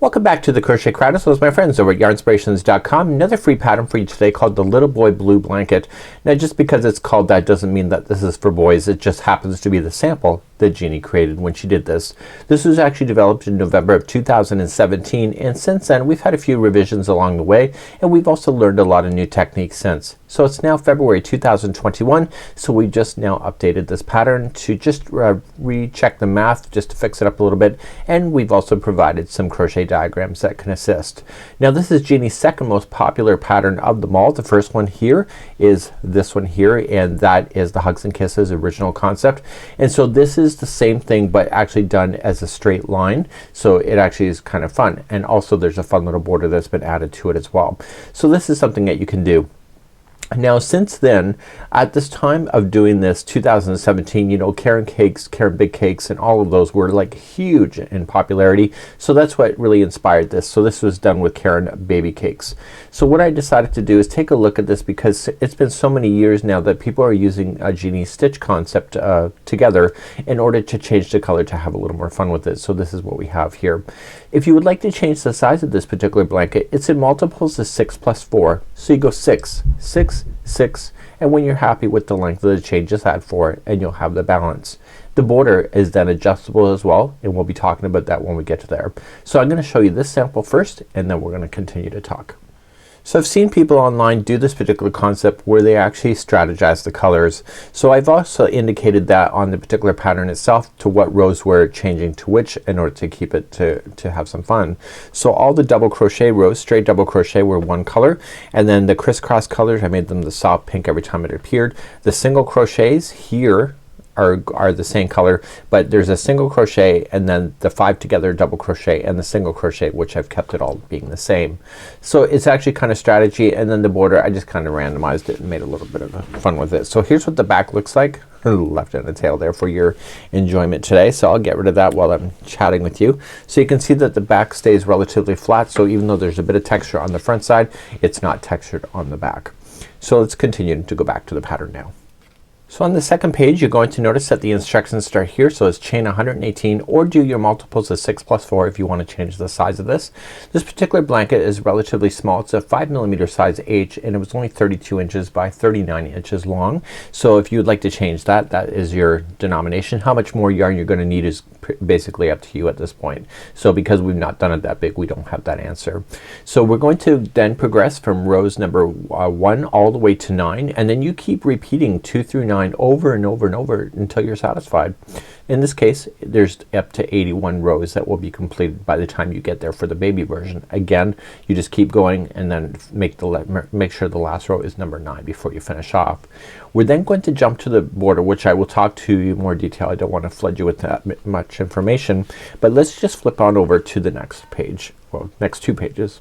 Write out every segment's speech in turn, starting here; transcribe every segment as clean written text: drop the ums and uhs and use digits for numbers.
Welcome back to the Crochet Chronicles, my friends over at yarnspirations.com. Another free pattern for you today called the Little Boy Blue Blanket. Now just because it's called that doesn't mean that this is for boys. It just happens to be the sample that Jeannie created when she did this. This was actually developed in November of 2017, and since then we've had a few revisions along the way, and we've also learned a lot of new techniques since. So it's now February 2021, so we just now updated this pattern to just recheck the math just to fix it up a little bit, and we've also provided some crochet diagrams that can assist. Now this is Jeannie's second most popular pattern of them all. The first one here is this one here, and that is the Hugs and Kisses original concept. And so this is the same thing but actually done as a straight line, so it actually is kind of fun, and also there's a fun little border that's been added to it as well. So this is something that you can do. Now since then, at this time of doing this 2017, you know, Caron cakes, Caron big cakes, and all of those were like huge in popularity, so that's what really inspired this. So this was done with Caron baby cakes. So what I decided to do is take a look at this because it's been so many years now that people are using Jeannie's stitch concept together in order to change the color to have a little more fun with it. So this is what we have here. If you would like to change the size of this particular blanket, it's in multiples of 6 plus 4. So you go 6, 6, 6, and when you're happy with the length of the chain just add 4 and you'll have the balance. The border is then adjustable as well, and we'll be talking about that when we get to there. So I'm gonna show you this sample first, and then we're gonna continue to talk. So I've seen people online do this particular concept where they actually strategize the colors. So I've also indicated that on the particular pattern itself to what rows we're changing to which in order to keep it to have some fun. So all the double crochet rows, straight double crochet, were one color, and then the crisscross colors I made them the soft pink every time it appeared. The single crochets here are the same color, but there's a single crochet and then the 5 together double crochet and the single crochet, which I've kept it all being the same. So it's actually kind of strategy, and then the border I just kind of randomized it and made a little bit of fun with it. So here's what the back looks like. Left and a tail there for your enjoyment today, so I'll get rid of that while I'm chatting with you. So you can see that the back stays relatively flat, so even though there's a bit of texture on the front side, it's not textured on the back. So let's continue to go back to the pattern now. So on the second page you're going to notice that the instructions start here, so it's chain 118 or do your multiples of 6 plus 4 if you want to change the size of this. This particular blanket is relatively small. It's a 5mm size H, and it was only 32 inches by 39 inches long. So if you would like to change that, that is your denomination. How much more yarn you're gonna need is basically up to you at this point. So because we've not done it that big, we don't have that answer. So we're going to then progress from rows number 1 all the way to 9, and then you keep repeating 2 through 9 over and over and over until you're satisfied. In this case there's up to 81 rows that will be completed by the time you get there for the baby version. Again, you just keep going and then make sure the last row is number 9 before you finish off. We're then going to jump to the border, which I will talk to you in more detail. I don't want to flood you with that much information, but let's just flip on over to the next page, well, next 2 pages.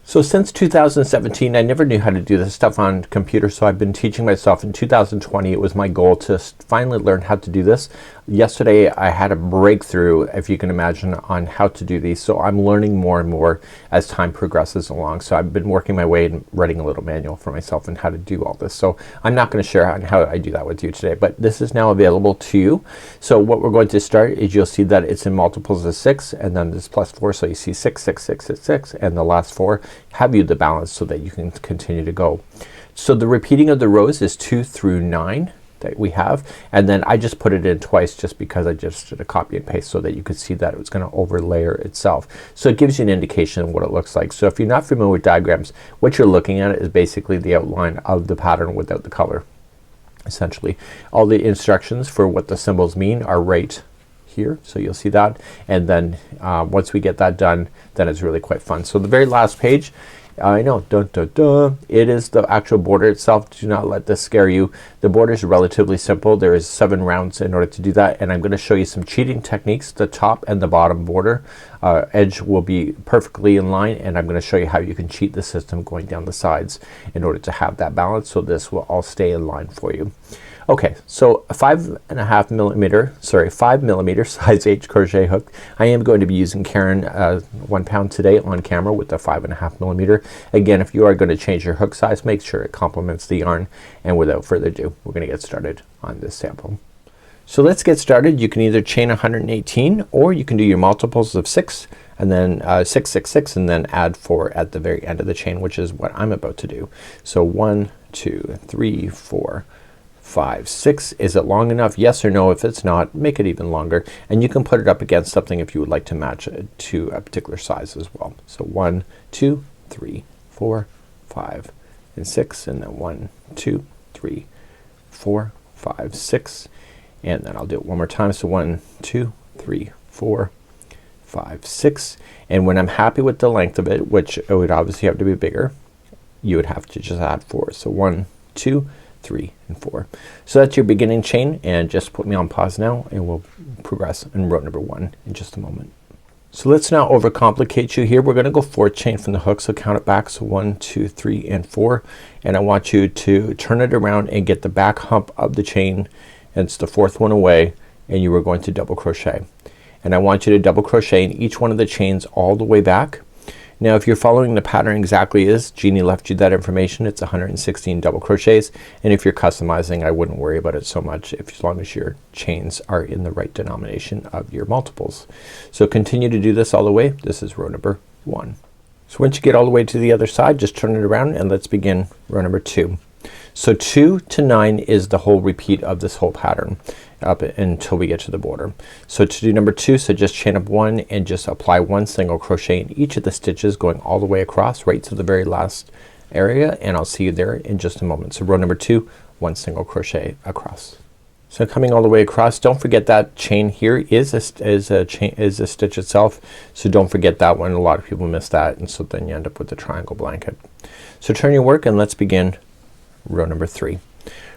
So since 2017 I never knew how to do this stuff on computer, so I've been teaching myself. In 2020 it was my goal to finally learn how to do this. Yesterday I had a breakthrough, if you can imagine, on how to do these, so I'm learning more and more as time progresses along. So I've been working my way and writing a little manual for myself on how to do all this. So I'm not gonna share how I do that with you today, but this is now available to you. So what we're going to start is you'll see that it's in multiples of 6 and then this plus 4, so you see 6, 6, 6, 6, 6, and the last 4 have you the balance so that you can continue to go. So the repeating of the rows is 2 through 9 that we have, and then I just put it in twice just because I just did a copy and paste so that you could see that it was gonna overlayer itself. So it gives you an indication of what it looks like. So if you're not familiar with diagrams, what you're looking at is basically the outline of the pattern without the color. Essentially all the instructions for what the symbols mean are right here, so you'll see that, and then once we get that done, then it's really quite fun. So the very last page, I know, dun, dun, dun, it is the actual border itself. Do not let this scare you. The border is relatively simple. There is 7 rounds in order to do that, and I'm gonna show you some cheating techniques. The top and the bottom border edge will be perfectly in line, and I'm gonna show you how you can cheat the system going down the sides in order to have that balance, so this will all stay in line for you. Okay, so a 5mm size H crochet hook. I am going to be using Caron 1 pound today on camera with the 5.5mm. Again, if you are going to change your hook size, make sure it complements the yarn. And without further ado, we're going to get started on this sample. So let's get started. You can either chain 118 or you can do your multiples of 6 and then 6 6 6 and then add 4 at the very end of the chain, which is what I'm about to do. So 1 2 3 4 5 6. Is it long enough? Yes or no. If it's not, make it even longer, and you can put it up against something if you would like to match it to a particular size as well. So 1 2 3 4 5 and 6, and then 1 2 3 4 5 6, and then I'll do it one more time. So 1 2 3 4 5 6, and when I'm happy with the length of it, which it would obviously have to be bigger, you would have to just add 4. So 1 2 3 and 4. So that's your beginning chain, and just put me on pause now and we'll progress in row number 1 in just a moment. So let's not overcomplicate you here. We're gonna go 4th chain from the hook, so count it back. So 1 2 3 and 4, and I want you to turn it around and get the back hump of the chain, and it's the 4th one away, and you are going to double crochet, and I want you to double crochet in each one of the chains all the way back. Now if you're following the pattern exactly as Jeannie left you that information, it's 116 double crochets, and if you're customizing, I wouldn't worry about it so much as long as your chains are in the right denomination of your multiples. So continue to do this all the way. This is row number 1. So once you get all the way to the other side, just turn it around and let's begin row number 2. So 2 to 9 is the whole repeat of this whole pattern up until we get to the border. So to do number 2, so just chain up 1 and just apply 1 single crochet in each of the stitches going all the way across right to the very last area, and I'll see you there in just a moment. So row number 2, 1 single crochet across. So coming all the way across, don't forget that chain here is a stitch itself, so don't forget that one. A lot of people miss that, and so then you end up with the triangle blanket. So turn your work and let's begin row number 3.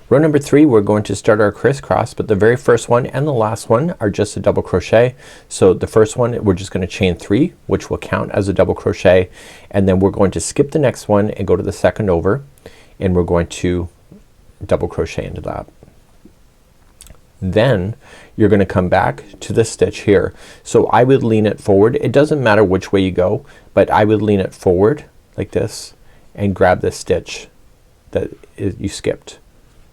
Row number 3, we're going to start our crisscross, but the very first one and the last one are just a double crochet. So the first one we're just gonna chain 3, which will count as a double crochet, and then we're going to skip the next one and go to the second over, and we're going to double crochet into that. Then you're gonna come back to this stitch here. So I would lean it forward. It doesn't matter which way you go, but I would lean it forward like this and grab this stitch that you skipped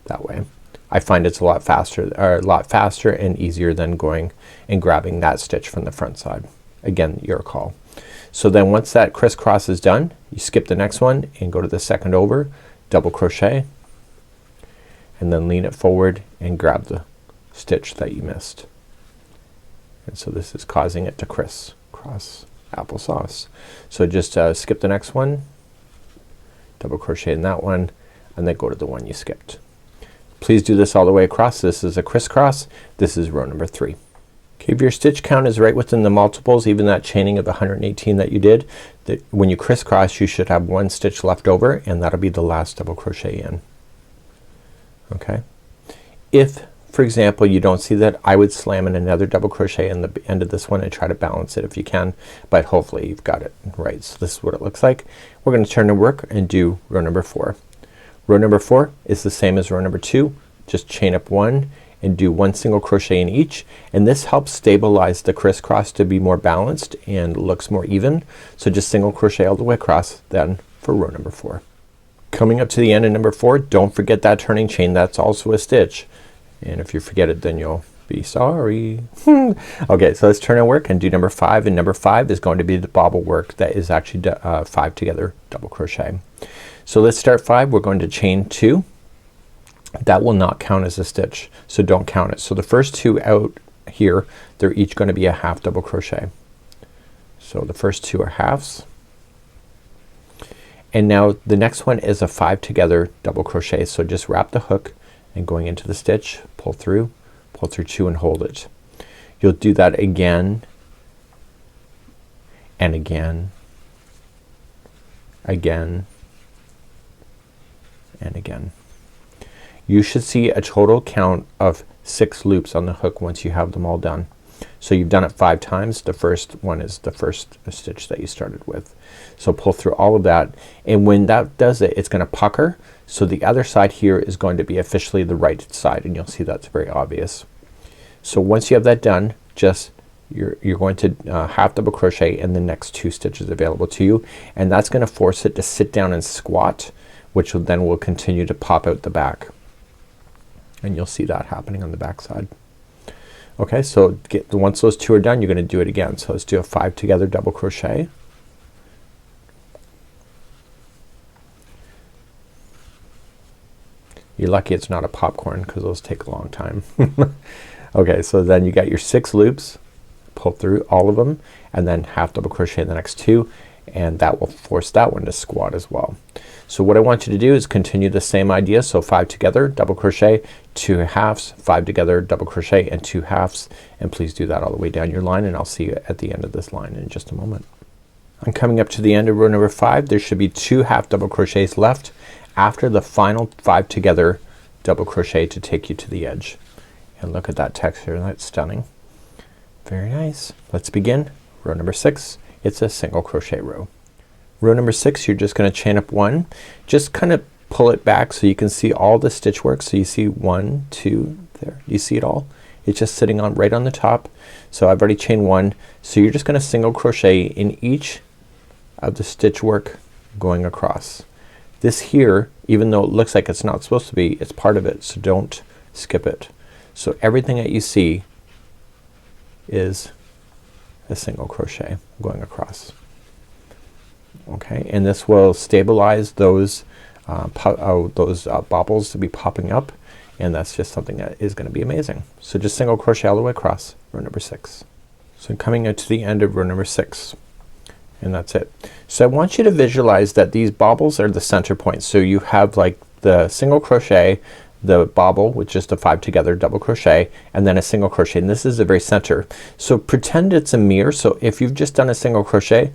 that way. I find it's a lot faster and easier than going and grabbing that stitch from the front side. Again, your call. So then once that crisscross is done, you skip the next one and go to the second over, double crochet, and then lean it forward and grab the stitch that you missed. And so this is causing it to crisscross applesauce. So just skip the next one, double crochet in that one, and then go to the one you skipped. Please do this all the way across. This is a crisscross. This is row number 3. Okay, if your stitch count is right within the multiples, even that chaining of 118 that you did, that when you crisscross you should have 1 stitch left over, and that'll be the last double crochet in. Okay. If for example you don't see that, I would slam in another double crochet in the end of this one and try to balance it if you can, but hopefully you've got it right. So this is what it looks like. We're gonna turn to work and do row number 4. Row number 4 is the same as row number 2. Just chain up 1 and do 1 single crochet in each, and this helps stabilize the crisscross to be more balanced and looks more even. So just single crochet all the way across then for row number 4. Coming up to the end of number 4, don't forget that turning chain. That's also a stitch, and if you forget it then you'll be sorry. Okay, so let's turn our work and do number 5, and number 5 is going to be the bobble work that is actually 5 together double crochet. So let's start 5. We're going to chain 2. That will not count as a stitch, so don't count it. So the first 2 out here, they're each going to be a half double crochet. So the first 2 are halves, and now the next one is a 5 together double crochet. So just wrap the hook and going into the stitch, pull through 2 and hold it. You'll do that again and again, again and again. You should see a total count of 6 loops on the hook once you have them all done. So you've done it 5 times. The first one is the first stitch that you started with. So pull through all of that, and when that does it, it's gonna pucker. So the other side here is going to be officially the right side, and you'll see that's very obvious. So once you have that done, just you're going to half double crochet in the next 2 stitches available to you, and that's gonna force it to sit down and squat, which will continue to pop out the back, and you'll see that happening on the back side. Okay, so once those two are done, you're gonna do it again. So let's do a 5 together double crochet. You're lucky it's not a popcorn because those take a long time. Okay, so then you got your 6 loops, pull through all of them, and then half double crochet in the next 2, and that will force that one to squat as well. So what I want you to do is continue the same idea. So 5 together double crochet, 2 halves, 5 together double crochet, and 2 halves, and please do that all the way down your line, and I'll see you at the end of this line in just a moment. I'm coming up to the end of row number 5. There should be 2 half double crochets left after the final 5 together double crochet to take you to the edge. And look at that texture, that's stunning. Very nice. Let's begin row number 6. It's a single crochet row. Row number 6, you're just gonna chain up 1, just kind of pull it back so you can see all the stitch work. So you see 1, 2, there, you see it all? It's just sitting on right on the top. So I've already chained 1, so you're just gonna single crochet in each of the stitch work going across. This here, even though it looks like it's not supposed to be, it's part of it, so don't skip it. So everything that you see is a single crochet going across. Okay, and this will stabilize those bobbles to be popping up, and that's just something that is going to be amazing. So just single crochet all the way across row number 6. So I'm coming out to the end of row number 6, and that's it. So I want you to visualize that these bobbles are the center points. So you have like the single crochet, the bobble with just a 5 together double crochet, and then a single crochet, and this is the very center. So pretend it's a mirror. So if you've just done a single crochet,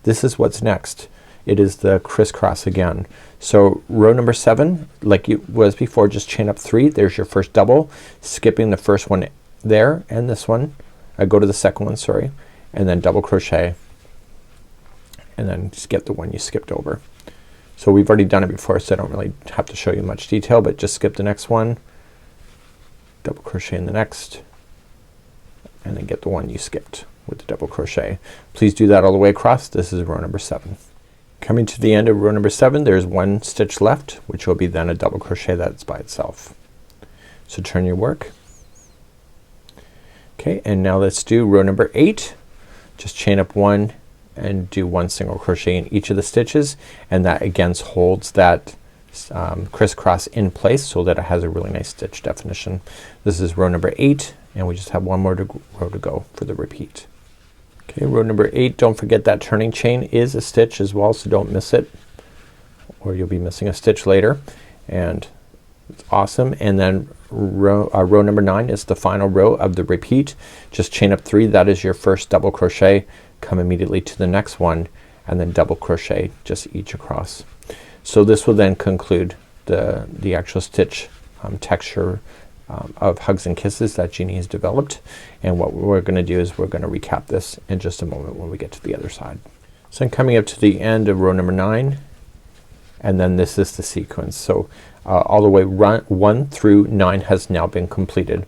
this is what's next. It is the crisscross again. So row number 7, like it was before, just chain up 3. There's your first double, skipping the first one there and this one. I go to the second one, sorry, and then double crochet, and then skip the one you skipped over. So we've already done it before, so I don't really have to show you much detail, but just skip the next one, double crochet in the next, and then get the one you skipped with the double crochet. Please do that all the way across. This is row number 7. Coming to the end of row number 7, there's 1 stitch left, which will be then a double crochet that's by itself. So turn your work. Okay, and now let's do row number 8. Just chain up 1 and do 1 single crochet in each of the stitches, and that again holds that crisscross in place so that it has a really nice stitch definition. This is row number 8, and we just have one more row to go for the repeat. Okay, row number 8, don't forget that turning chain is a stitch as well, so don't miss it or you'll be missing a stitch later, and it's awesome. And then row number 9 is the final row of the repeat. Just chain up 3, that is your first double crochet, come immediately to the next one, and then double crochet just each across. So this will then conclude the actual stitch texture of Hugs and Kisses that Jeannie has developed, and what we're gonna do is we're gonna recap this in just a moment when we get to the other side. So I'm coming up to the end of row number 9, and then this is the sequence. So all the way 1 through 9 has now been completed.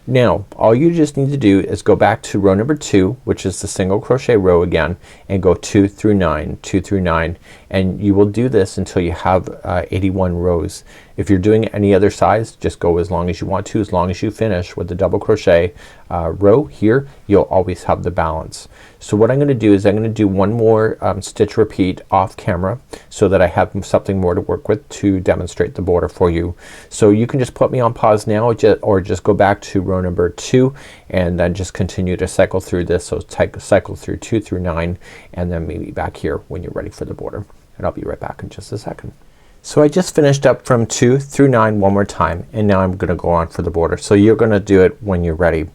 Now all you just need to do is go back to row number 2, which is the single crochet row again, and go 2 through 9, 2 through 9, and you will do this until you have 81 rows. If you're doing any other size, just go as long as you want to. As long as you finish with the double crochet row here, you'll always have the balance. So what I'm gonna do is I'm gonna do one more stitch repeat off camera so that I have something more to work with to demonstrate the border for you. So you can just put me on pause now, or just go back to row number 2 and then just continue to cycle through this. So cycle through 2 through 9, and then maybe back here when you're ready for the border, and I'll be right back in just a second. So I just finished up from 2 through 9 one more time, and now I'm gonna go on for the border. So you're gonna do it when you're ready.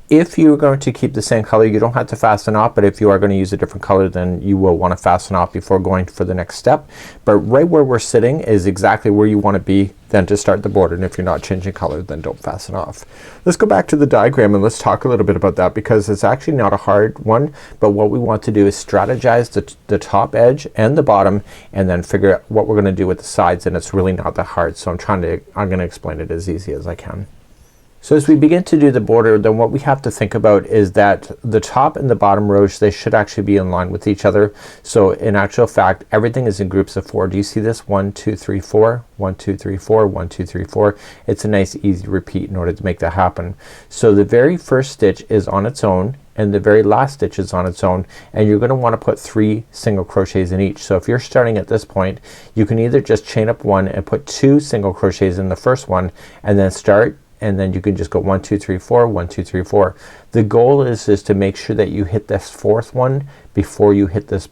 If you're going to keep the same color, you don't have to fasten off, but if you are going to use a different color, then you will want to fasten off before going for the next step. But right where we're sitting is exactly where you want to be then to start the border, and if you're not changing color, then don't fasten off. Let's go back to the diagram and let's talk a little bit about that, because it's actually not a hard one, but what we want to do is strategize the top edge and the bottom, and then figure out what we're gonna do with the sides, and it's really not that hard. So I'm gonna explain it as easy as I can. So as we begin to do the border, then what we have to think about is that the top and the bottom rows, they should actually be in line with each other. So in actual fact, everything is in groups of 4. Do you see this? 1 2 3 4, 1 2 3 4, 1 2 3 4. It's a nice easy repeat in order to make that happen. So the very first stitch is on its own and the very last stitch is on its own, and you're gonna want to put 3 single crochets in each. So if you're starting at this point, you can either just chain up 1 and put 2 single crochets in the first one and then start, and then you can just go 1 2 3 4, 1 2 3 4. The goal is to make sure that you hit this 4th one before you hit this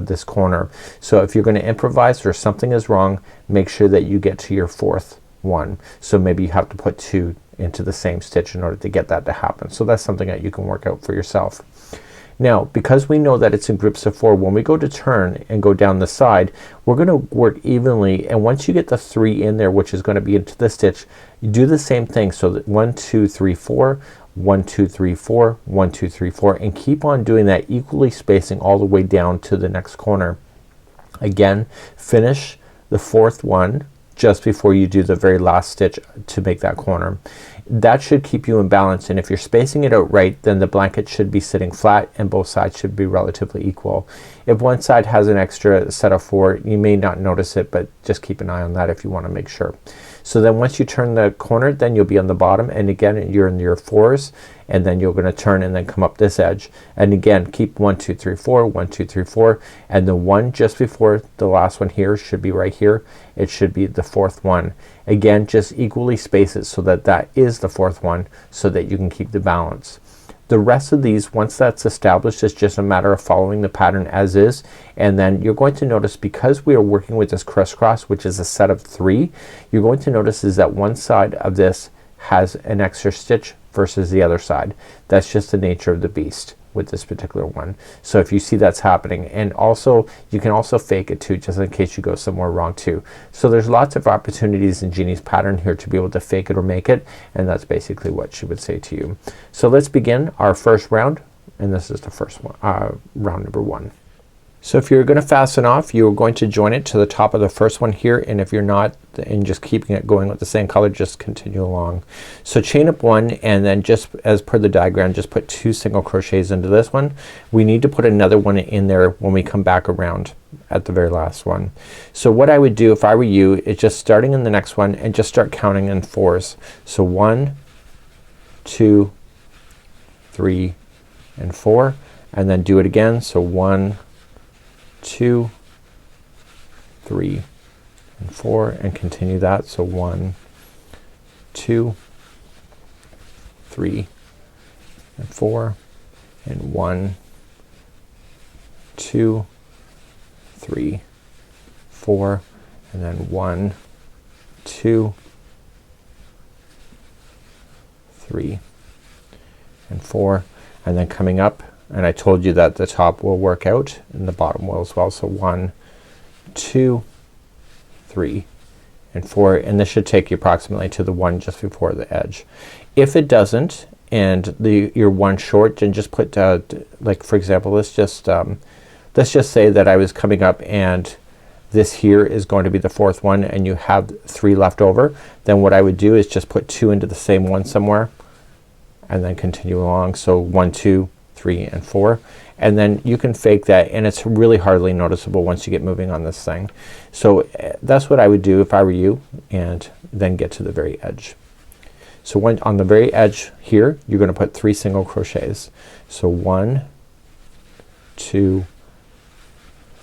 this corner. So if you're gonna improvise or something is wrong, make sure that you get to your 4th one. So maybe you have to put 2 into the same stitch in order to get that to happen. So that's something that you can work out for yourself. Now because we know that it's in groups of 4, when we go to turn and go down the side, we're gonna work evenly, and once you get the 3 in there, which is gonna be into the stitch, you do the same thing. So that 1 2 3 4, 1 2 3 4, 1 2 3 4, and keep on doing that, equally spacing all the way down to the next corner. Again, finish the 4th one just before you do the very last stitch to make that corner. That should keep you in balance, and if you're spacing it out right, then the blanket should be sitting flat and both sides should be relatively equal. If one side has an extra set of 4, you may not notice it, but just keep an eye on that if you want to make sure. So then once you turn the corner, then you'll be on the bottom, and again you're in your 4s, and then you're gonna turn and then come up this edge, and again keep 1 2 3 4, 1 2 3 4, and the one just before the last one here should be right here. It should be the 4th one. Again, just equally space it so that that is the 4th one, so that you can keep the balance. The rest of these, once that's established, it's just a matter of following the pattern as is, and then you're going to notice, because we are working with this crisscross, which is a set of 3, you're going to notice is that one side of this has an extra stitch versus the other side. That's just the nature of the beast with this particular one. So if you see that's happening, and also you can also fake it too, just in case you go somewhere wrong too. So there's lots of opportunities in Jeannie's pattern here to be able to fake it or make it, and that's basically what she would say to you. So let's begin our first round, and this is the first one, round number 1. So if you're gonna fasten off, you're going to join it to the top of the first one here, and if you're not, and just keeping it going with the same color, just continue along. So chain up 1, and then just as per the diagram, just put 2 single crochets into this one. We need to put another one in there when we come back around at the very last one. So what I would do if I were you is just starting in the next one and just start counting in 4s. So 1 2 3 and 4, and then do it again. So 1 2 3 and 4, and continue that. So 1 2 3 and 4, and 1 2 3 4, and then 1 2 3 and 4, and then coming up, and I told you that the top will work out and the bottom will as well. So 1 2 3 and 4, and this should take you approximately to the one just before the edge. If it doesn't and you're one short, then just put like for example, let's just say that I was coming up and this here is going to be the 4th one and you have 3 left over, then what I would do is just put 2 into the same one somewhere and then continue along. So 1 2 3 and 4, and then you can fake that, and it's really hardly noticeable once you get moving on this thing. So that's what I would do if I were you, and then get to the very edge. So when on the very edge here, you're gonna put 3 single crochets. So 1 2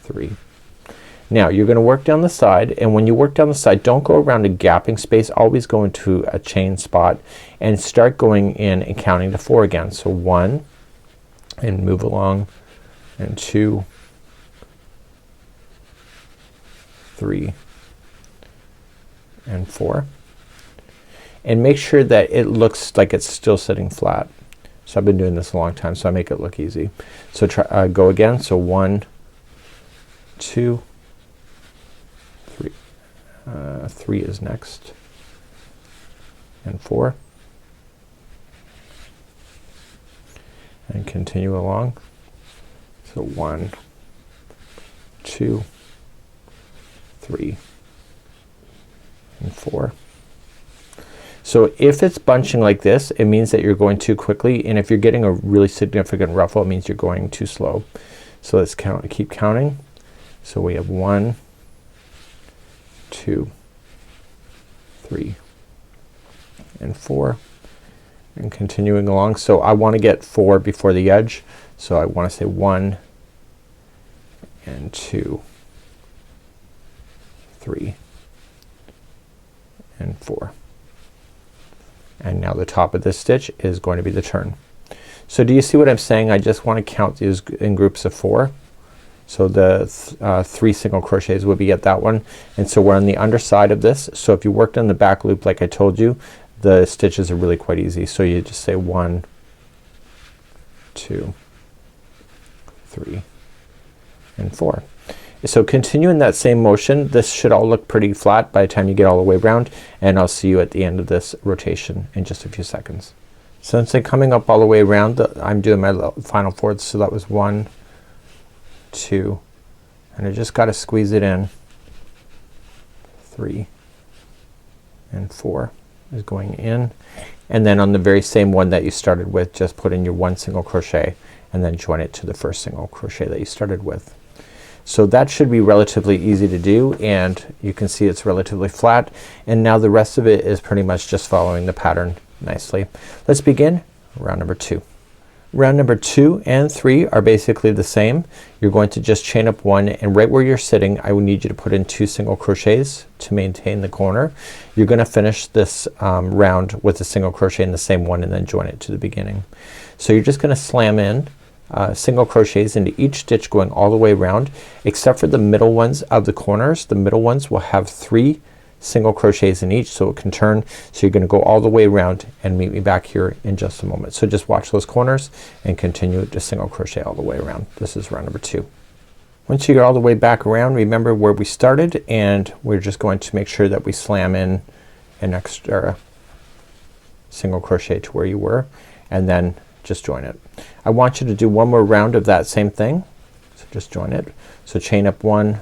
3. Now you're gonna work down the side, and when you work down the side, don't go around a gapping space, always go into a chain spot and start going in and counting to 4 again. So 1, and move along, and 2 3 and 4, and make sure that it looks like it's still sitting flat. So I've been doing this a long time, so I make it look easy. So try go again. So 1 2 3 3 is next, and 4, and continue along. So 1 2 3 and 4. So if it's bunching like this, it means that you're going too quickly, and if you're getting a really significant ruffle, it means you're going too slow. So let's keep counting. So we have 1, 2, 3 and 4, and continuing along. So I want to get 4 before the edge, so I want to say 1 and 2, 3 and 4. And now the top of this stitch is going to be the turn. So do you see what I'm saying? I just want to count these in groups of 4. So the 3 single crochets would be at that one, and so we're on the underside of this. So if you worked on the back loop like I told you, the stitches are really quite easy. So you just say 1, 2, 3 and 4. So continue in that same motion. This should all look pretty flat by the time you get all the way around, and I'll see you at the end of this rotation in just a few seconds. So since I'm coming up all the way around, I'm doing my final fourth. So that was 1, 2, and I just got to squeeze it in. 3 and 4 is going in, and then on the very same one that you started with, just put in your 1 single crochet and then join it to the first single crochet that you started with. So that should be relatively easy to do, and you can see it's relatively flat, and now the rest of it is pretty much just following the pattern nicely. Let's begin round number 2. Round number 2 and 3 are basically the same. You're going to just chain up 1, and right where you're sitting I will need you to put in 2 single crochets to maintain the corner. You're gonna finish this round with a single crochet in the same one and then join it to the beginning. So you're just gonna slam in single crochets into each stitch going all the way around, except for the middle ones of the corners. The middle ones will have 3 single crochets in each, so it can turn. So you're gonna go all the way around and meet me back here in just a moment. So just watch those corners and continue to single crochet all the way around. This is round number 2. Once you get all the way back around, remember where we started, and we're just going to make sure that we slam in an extra single crochet to where you were, and then just join it. I want you to do one more round of that same thing, so just join it. So chain up 1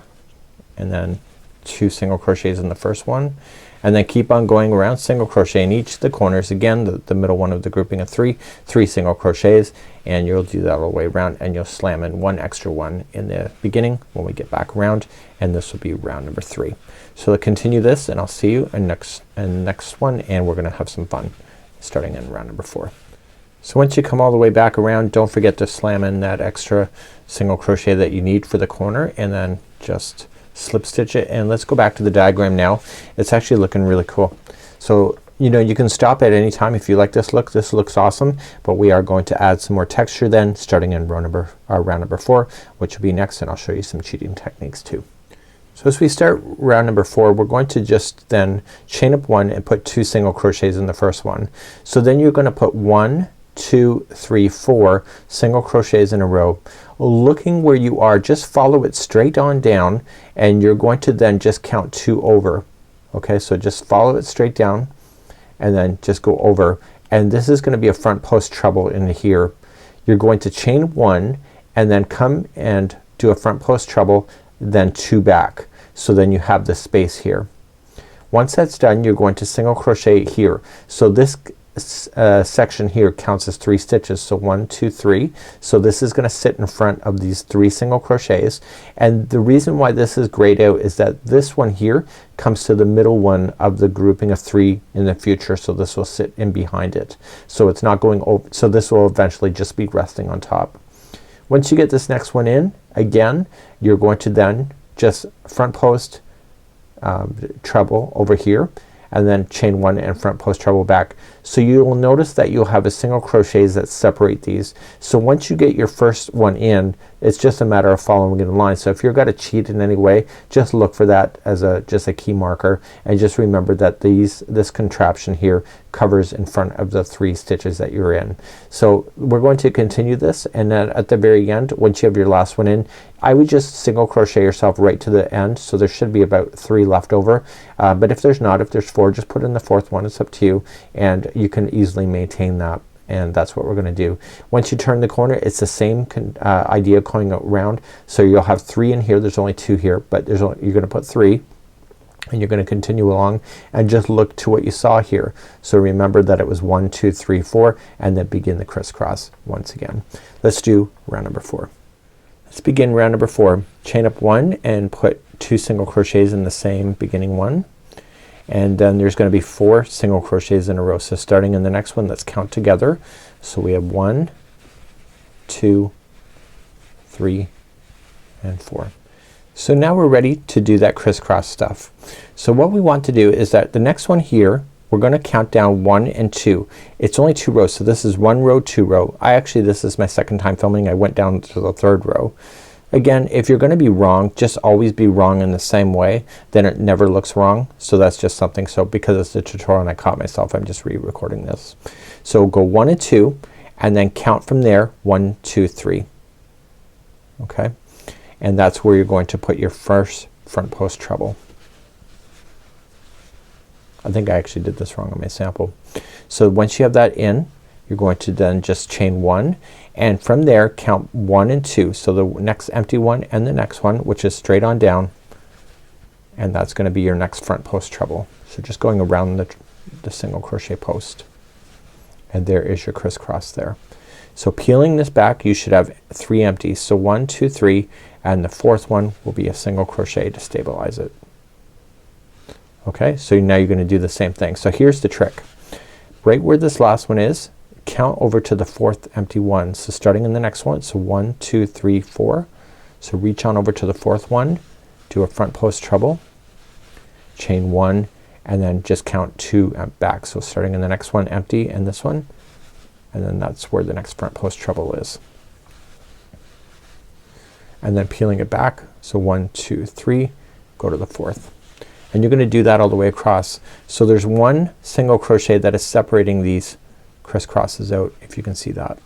and then 2 single crochets in the first one, and then keep on going around, single crochet in each of the corners. Again, the middle one of the grouping of 3 single crochets, and you'll do that all the way around, and you'll slam in 1 extra one in the beginning when we get back around, and this will be round number 3. So continue this, and I'll see you in next one, and we're gonna have some fun starting in round number 4. So once you come all the way back around, don't forget to slam in that extra single crochet that you need for the corner, and then just slip stitch it. And let's go back to the diagram now. It's actually looking really cool. So you know, you can stop at any time if you like this look. This looks awesome, but we are going to add some more texture then starting in round number 4, which will be next, and I'll show you some cheating techniques too. So as we start round number 4, we're going to just then chain up 1 and put 2 single crochets in the first one. So then you're gonna put 1, 2, 3, 4 single crochets in a row. Looking where you are, just follow it straight on down, and you're going to then just count 2 over. Okay, so just follow it straight down and then just go over, and this is gonna be a front post treble in here. You're going to chain 1 and then come and do a front post treble, then 2 back. So then you have the space here. Once that's done, you're going to single crochet here. So this section here counts as 3 stitches. So 1, 2, 3. So this is gonna sit in front of these 3 single crochets, and the reason why this is grayed out is that this one here comes to the middle one of the grouping of 3 in the future, so this will sit in behind it. So it's not going over, so this will eventually just be resting on top. Once you get this next one in, again you're going to then just front post treble over here, and then chain 1 and front post treble back. So you will notice that you'll have a single crochets that separate these. So once you get your first one in, it's just a matter of following it in line. So if you're gonna cheat in any way, just look for that as just a key marker, and just remember that this contraption here covers in front of the 3 stitches that you're in. So we're going to continue this, and then at the very end, once you have your last one in, I would just single crochet yourself right to the end. So there should be about 3 left over, but if there's not, if there's 4, just put in the 4th one. It's up to you, and you can easily maintain that, and that's what we're gonna do. Once you turn the corner, it's the same idea going around. So you'll have 3 in here. There's only 2 here, but you're gonna put 3, And you're going to continue along and just look to what you saw here. So remember that it was 1 2 3 4 and then begin the crisscross once again. Let's do round number 4. Let's begin round number 4. Chain up 1 and put 2 single crochets in the same beginning one, and then there's going to be 4 single crochets in a row. So starting in the next one, let's count together. So we have 1 2 3 and 4. So now we're ready to do that crisscross stuff. So what we want to do is that the next one here, we're going to count down 1 and 2. It's only 2 rows, so this is 1 row, 2 row. This is my second time filming. I went down to the 3rd row. Again, if you're going to be wrong, just always be wrong in the same way, then it never looks wrong. So that's just something, so because it's a tutorial and I caught myself, I'm just re-recording this. So go 1 and 2 and then count from there 1 2 3. Okay, and that's where you're going to put your first front post treble. I think I actually did this wrong on my sample. So once you have that in, you're going to then just chain 1 and from there count 1 and 2. So the next empty one and the next one, which is straight on down, and that's going to be your next front post treble. So just going around the single crochet post, and there is your crisscross there. So peeling this back, you should have 3 empties. So 1 2 3 and the 4th one will be a single crochet to stabilize it. Okay, so now you're going to do the same thing. So here's the trick. Right where this last one is, count over to the 4th empty one. So starting in the next one, so 1 2 3 4. So reach on over to the 4th one, do a front post treble, chain 1 and then just count 2 back. So starting in the next one empty and this one, and then that's where the next front post treble is. And then peeling it back, so 1 2 3, go to the 4th. And you're going to do that all the way across. So there's 1 single crochet that is separating these crisscrosses out, if you can see that.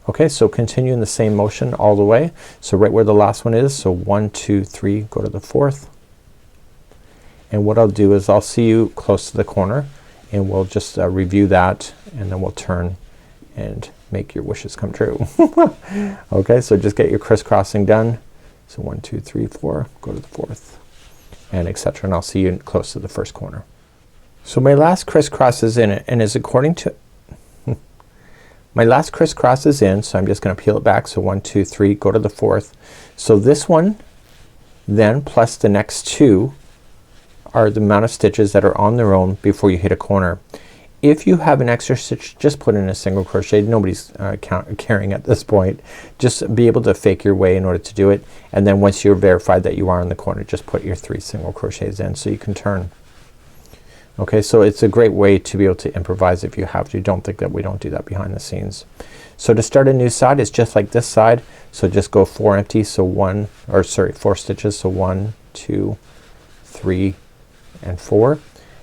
Okay, so continue in the same motion all the way. So right where the last one is, so 1 2 3, go to the 4th. And what I'll do is I'll see you close to the corner and we'll just review that, and then we'll turn and make your wishes come true. Okay, so just get your crisscrossing done. So 1 2 3 4, go to the 4th, and etc. And I'll see you close to the first corner. So my last crisscross is in it, and is according to my last crisscross is in, so I'm just gonna peel it back. So 1 2 3, go to the 4th. So this one then plus the next 2 are the amount of stitches that are on their own before you hit a corner. If you have an extra stitch, just put in a single crochet. Nobody's caring at this point. Just be able to fake your way in order to do it, and then once you're verified that you are in the corner, just put your 3 single crochets in so you can turn. Okay, so it's a great way to be able to improvise if you have to. Don't think that we don't do that behind the scenes. So to start a new side, it's just like this side. So just go 4 empty, so 4 stitches. So 1 2 3 and 4.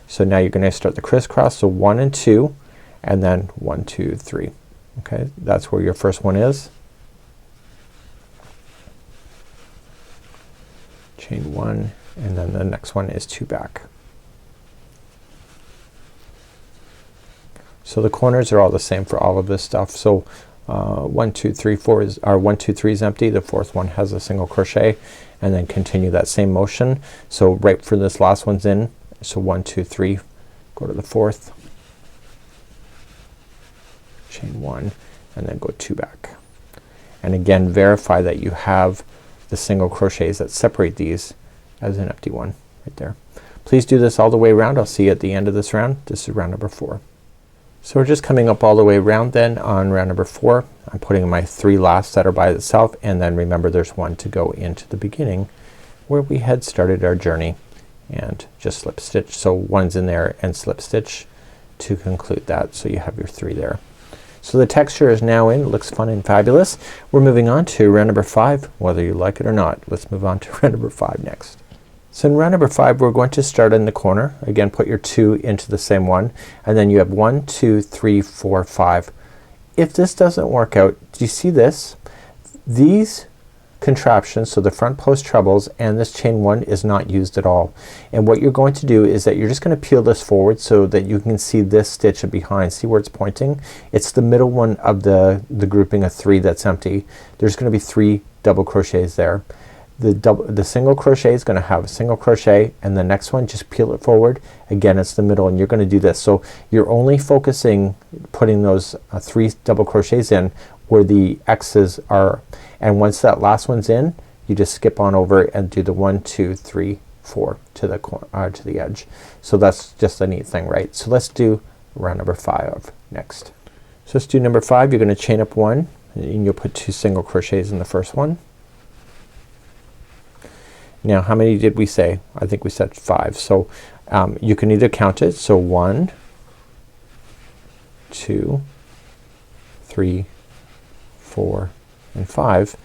So now you're gonna start the crisscross. So 1 and 2 and then 1 2 3. Okay, that's where your first one is. Chain 1 and then the next one is 2 back. So the corners are all the same for all of this stuff. So 1 2 3 4 is, or 1 2 3 is empty. The 4th one has a single crochet, and then continue that same motion. So right for this last one's in. So 1 2 3, go to the 4th, chain 1 and then go 2 back. And again verify that you have the single crochets that separate these as an empty one right there. Please do this all the way around. I'll see you at the end of this round. This is round number 4. So we're just coming up all the way around then on round number 4. I'm putting my 3 last that are by itself, and then remember there's 1 to go into the beginning where we had started our journey, and just slip stitch. So 1's in there and slip stitch to conclude that. So you have your 3 there. So the texture is now in. It looks fun and fabulous. We're moving on to round number 5, whether you like it or not. Let's move on to round number 5 next. So in round number 5 we're going to start in the corner. Again, put your 2 into the same one, and then you have 1 2 3 4 5. If this doesn't work out, do you see this? These contraptions, so the front post trebles and this chain 1 is not used at all. And what you're going to do is that you're just gonna peel this forward so that you can see this stitch behind. See where it's pointing? It's the middle one of the grouping of 3 that's empty. There's gonna be 3 double crochets there. the single crochet is gonna have a single crochet, and the next one just peel it forward. Again, it's the middle, and you're gonna do this. So you're only focusing putting those 3 double crochets in where the X's are, and once that last one's in, you just skip on over and do the 1 2 3 4 to the edge. So that's just a neat thing, right? So let's do round number 5 next. So let's do number 5. You're gonna chain up 1 and you'll put 2 single crochets in the first one. Now how many did we say? I think we said 5. So you can either count it. So 1 2 3 4 and 5.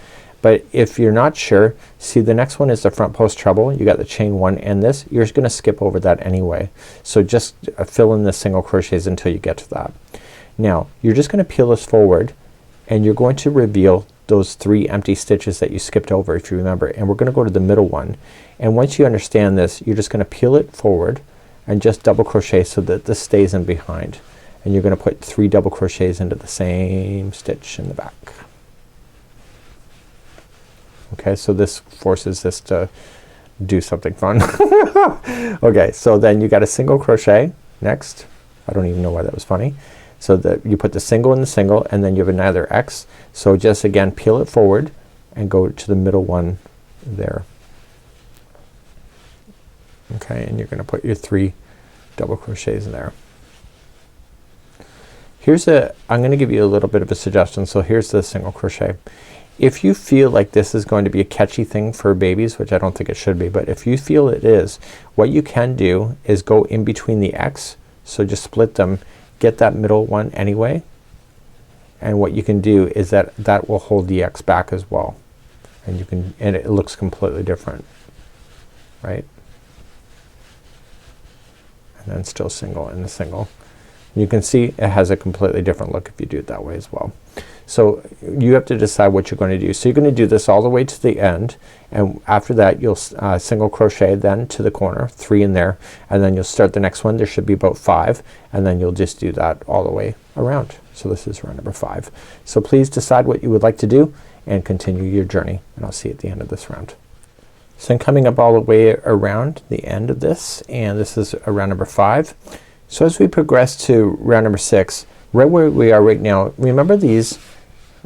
But if you're not sure, see the next one is the front post treble. You got the chain 1 and this. You're gonna skip over that anyway. So just fill in the single crochets until you get to that. Now you're just gonna peel this forward and you're going to reveal those 3 empty stitches that you skipped over, if you remember, and we're gonna go to the middle one. And once you understand this, you're just gonna peel it forward and just double crochet so that this stays in behind, and you're gonna put 3 double crochets into the same stitch in the back. Okay, so this forces this to do something fun. Okay, so then you got a single crochet next. I don't even know why that was funny. So that you put the single in the single, and then you have another X. So just again peel it forward and go to the middle one there. Okay, and you're gonna put your 3 double crochets in there. I'm gonna give you a little bit of a suggestion. So here's the single crochet. If you feel like this is going to be a catchy thing for babies, which I don't think it should be, but if you feel it is, what you can do is go in between the X. So just split them, get that middle one anyway, and what you can do is that will hold the X back as well, and you can, and it looks completely different, right? And then still single in the single. You can see it has a completely different look if you do it that way as well. So you have to decide what you're going to do. So you're going to do this all the way to the end, and after that you'll single crochet then to the corner, 3 in there, and then you'll start the next one. There should be about 5, and then you'll just do that all the way around. So this is round number 5. So please decide what you would like to do and continue your journey, and I'll see you at the end of this round. So I'm coming up all the way around the end of this, and this is round number 5. So as we progress to round number 6, right where we are right now, remember these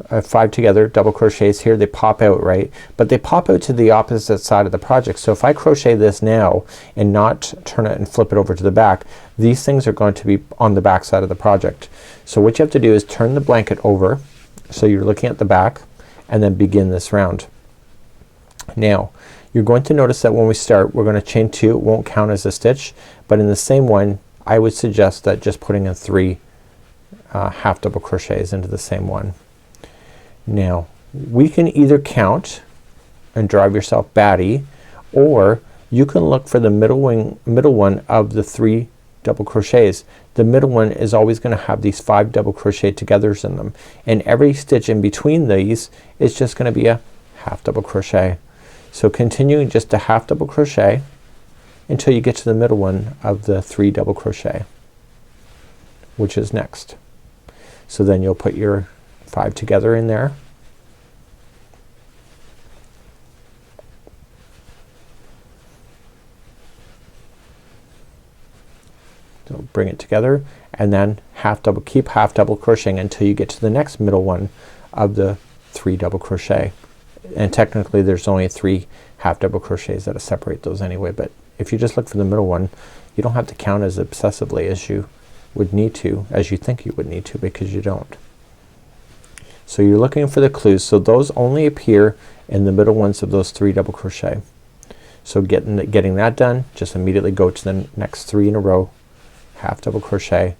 5 together double crochets here, they pop out, right? But they pop out to the opposite side of the project. So if I crochet this now and not turn it and flip it over to the back, these things are going to be on the back side of the project. So what you have to do is turn the blanket over so you're looking at the back, and then begin this round. Now you're going to notice that when we start we're gonna chain 2. It won't count as a stitch, but in the same one I would suggest that just putting in 3 half double crochets into the same one. Now we can either count and drive yourself batty, or you can look for the middle one of the 3 double crochets. The middle one is always gonna have these 5 double crochet togethers in them, and every stitch in between these is just gonna be a half double crochet. So continuing just a half double crochet until you get to the middle one of the 3 double crochet, which is next. So then you'll put your 5 together in there, so bring it together, and then keep half double crocheting until you get to the next middle one of the 3 double crochet. And technically there's only 3 half double crochets that separate those anyway, but if you just look for the middle one, you don't have to count as obsessively as you would need to, as you think you would need to, because you don't. So you're looking for the clues. So those only appear in the middle ones of those 3 double crochet. So getting that done, just immediately go to the next 3 in a row, half double crochet,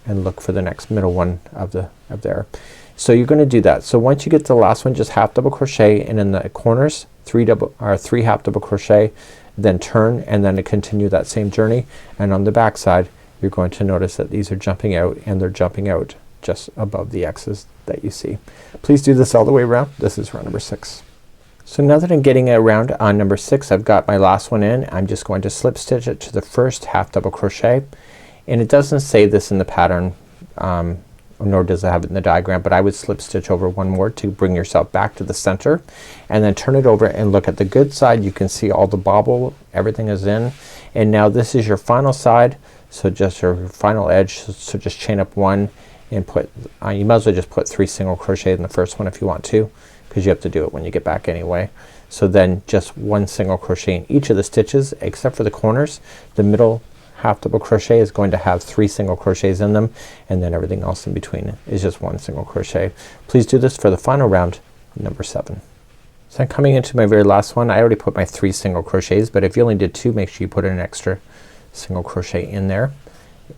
and look for the next middle one of there. So you're gonna do that. So once you get to the last one, just half double crochet, and in the corners 3 half double crochet, then turn, and then to continue that same journey. And on the back side you're going to notice that these are jumping out, and they're jumping out just above the X's that you see. Please do this all the way around. This is round number 6. So now that I'm getting around on number 6, I've got my last one in. I'm just going to slip stitch it to the first half double crochet, and it doesn't say this in the pattern nor does it have it in the diagram, but I would slip stitch over one more to bring yourself back to the center, and then turn it over and look at the good side. You can see all the bobble, everything is in, and now this is your final side. So just your final edge, so just chain up one and put you might as well just put 3 single crochet in the first one if you want to, because you have to do it when you get back anyway. So then just 1 single crochet in each of the stitches except for the corners. The middle half double crochet is going to have 3 single crochets in them, and then everything else in between is just 1 single crochet. Please do this for the final round, number 7. So I'm coming into my very last one. I already put my 3 single crochets, but if you only did 2, make sure you put an extra single crochet in there.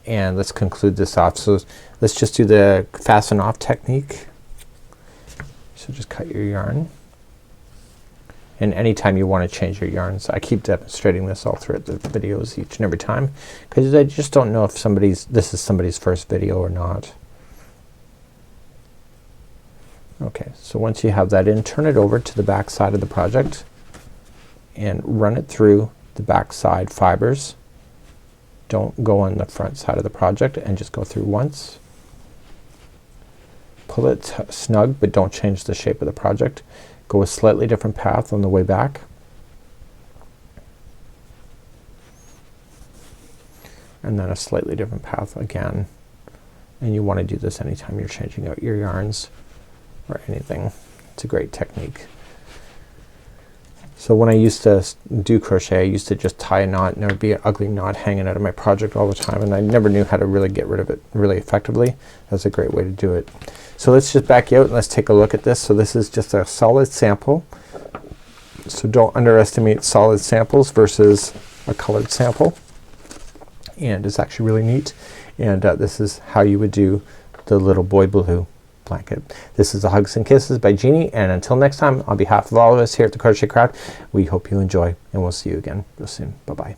And let's conclude this off. So let's just do the fasten off technique. So just cut your yarn, and anytime you want to change your yarns, I keep demonstrating this all throughout the videos each and every time, because I just don't know if this is somebody's first video or not. Okay, so once you have that in, turn it over to the back side of the project and run it through the back side fibers. Don't go on the front side of the project, and just go through once. Pull it snug, but don't change the shape of the project. Go a slightly different path on the way back. And then a slightly different path again. And you want to do this anytime you're changing out your yarns or anything. It's a great technique. So when I used to do crochet, I used to just tie a knot, and there would be an ugly knot hanging out of my project all the time, and I never knew how to really get rid of it really effectively. That's a great way to do it. So let's just back you out and let's take a look at this. So this is just a solid sample. So don't underestimate solid samples versus a colored sample. And it's actually really neat. And this is how you would do the little boy blue blanket. This is a Hugs and Kisses by Jeannie, and until next time, on behalf of all of us here at the Crochet Craft, we hope you enjoy, and we'll see you again real soon. Bye bye.